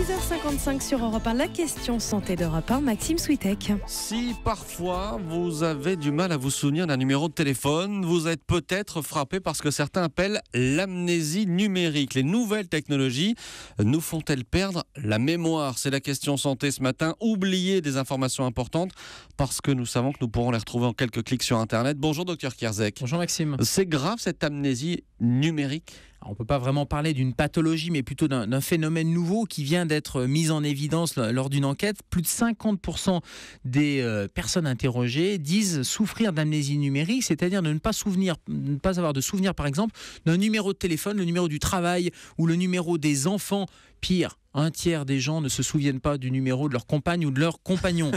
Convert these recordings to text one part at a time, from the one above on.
6h55 sur Europe 1, la question santé d'Europe 1, Maxime Switek. Si parfois vous avez du mal à vous souvenir d'un numéro de téléphone, vous êtes peut-être frappé par ce que certains appellent l'amnésie numérique. Les nouvelles technologies nous font-elles perdre la mémoire? C'est la question santé ce matin. Oubliez des informations importantes parce que nous savons que nous pourrons les retrouver en quelques clics sur Internet. Bonjour Dr Kierzek. Bonjour Maxime. C'est grave cette amnésie numérique? Alors, on ne peut pas vraiment parler d'une pathologie, mais plutôt d'un phénomène nouveau qui vient d'être mis en évidence lors d'une enquête. Plus de 50% des personnes interrogées disent souffrir d'amnésie numérique, c'est-à-dire de ne pas avoir de souvenir, par exemple, d'un numéro de téléphone, le numéro du travail ou le numéro des enfants. Pire, un tiers des gens ne se souviennent pas du numéro de leur compagne ou de leur compagnon.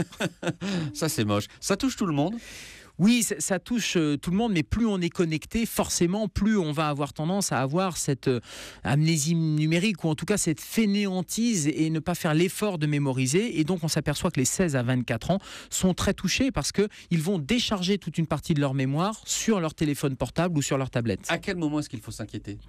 Ça c'est moche. Ça touche tout le monde? Oui, ça touche tout le monde, mais plus on est connecté, forcément, plus on va avoir tendance à avoir cette amnésie numérique, ou en tout cas cette fainéantise et ne pas faire l'effort de mémoriser. Et donc on s'aperçoit que les 16 à 24 ans sont très touchés parce qu'ils vont décharger toute une partie de leur mémoire sur leur téléphone portable ou sur leur tablette. À quel moment est-ce qu'il faut s'inquiéter ?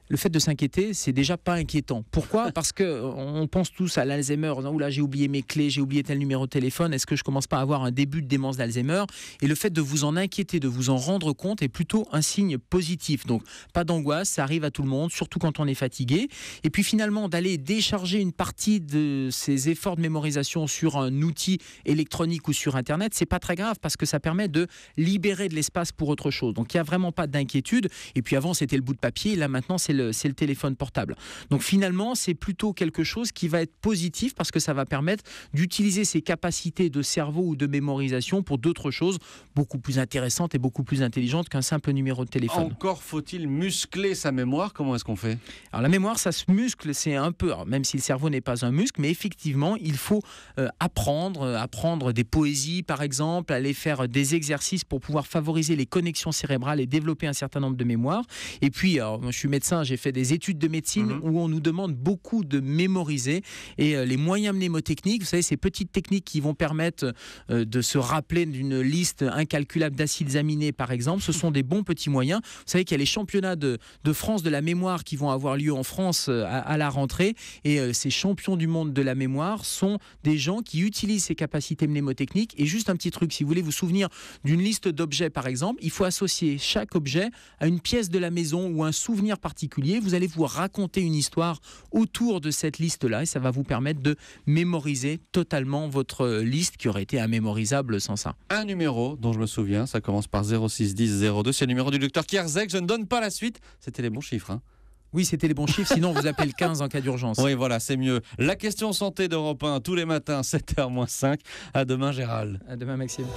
Le fait de s'inquiéter, c'est déjà pas inquiétant. Pourquoi ? Parce qu'on pense tous à l'Alzheimer, en disant « Oula, j'ai oublié mes clés, j'ai oublié tel numéro de téléphone, est-ce que je commence pas à avoir un début de démence d'Alzheimer ?» Et le fait de vous en inquiéter, de vous en rendre compte est plutôt un signe positif. Donc, pas d'angoisse, ça arrive à tout le monde, surtout quand on est fatigué. Et puis finalement, d'aller décharger une partie de ces efforts de mémorisation sur un outil électronique ou sur Internet, c'est pas très grave parce que ça permet de libérer de l'espace pour autre chose. Donc, il n'y a vraiment pas d'inquiétude. Et puis avant, c'était le bout de papier, là maintenant, c'est le téléphone portable. Donc finalement, c'est plutôt quelque chose qui va être positif parce que ça va permettre d'utiliser ses capacités de cerveau ou de mémorisation pour d'autres choses beaucoup plus intéressantes et beaucoup plus intelligentes qu'un simple numéro de téléphone. Encore faut-il muscler sa mémoire? Comment est-ce qu'on fait? Alors la mémoire, ça se muscle, c'est un peu, même si le cerveau n'est pas un muscle, mais effectivement, il faut apprendre des poésies par exemple, aller faire des exercices pour pouvoir favoriser les connexions cérébrales et développer un certain nombre de mémoires. Et puis, alors, moi, je suis médecin, j'ai fait des études de médecine où on nous demande beaucoup de mémoriser et les moyens mnémotechniques, vous savez, ces petites techniques qui vont permettre de se rappeler d'une liste incalculable d'acides aminés par exemple, ce sont des bons petits moyens. Vous savez qu'il y a les championnats de France de la mémoire qui vont avoir lieu en France à la rentrée et ces champions du monde de la mémoire sont des gens qui utilisent ces capacités mnémotechniques. Et juste un petit truc, si vous voulez vous souvenir d'une liste d'objets par exemple, il faut associer chaque objet à une pièce de la maison ou un souvenir particulier. Vous allez vous raconter une histoire autour de cette liste-là et ça va vous permettre de mémoriser totalement votre liste qui aurait été immémorisable sans ça. Un numéro dont je me souviens, ça commence par 0610 02, c'est le numéro du docteur Kierzek. Je ne donne pas la suite, c'était les bons chiffres. Oui, c'était les bons chiffres, sinon on vous appelle 15 en cas d'urgence. Oui, voilà, c'est mieux. La question santé d'Europe 1, tous les matins, 7h-5. À demain, Gérald. À demain, Maxime.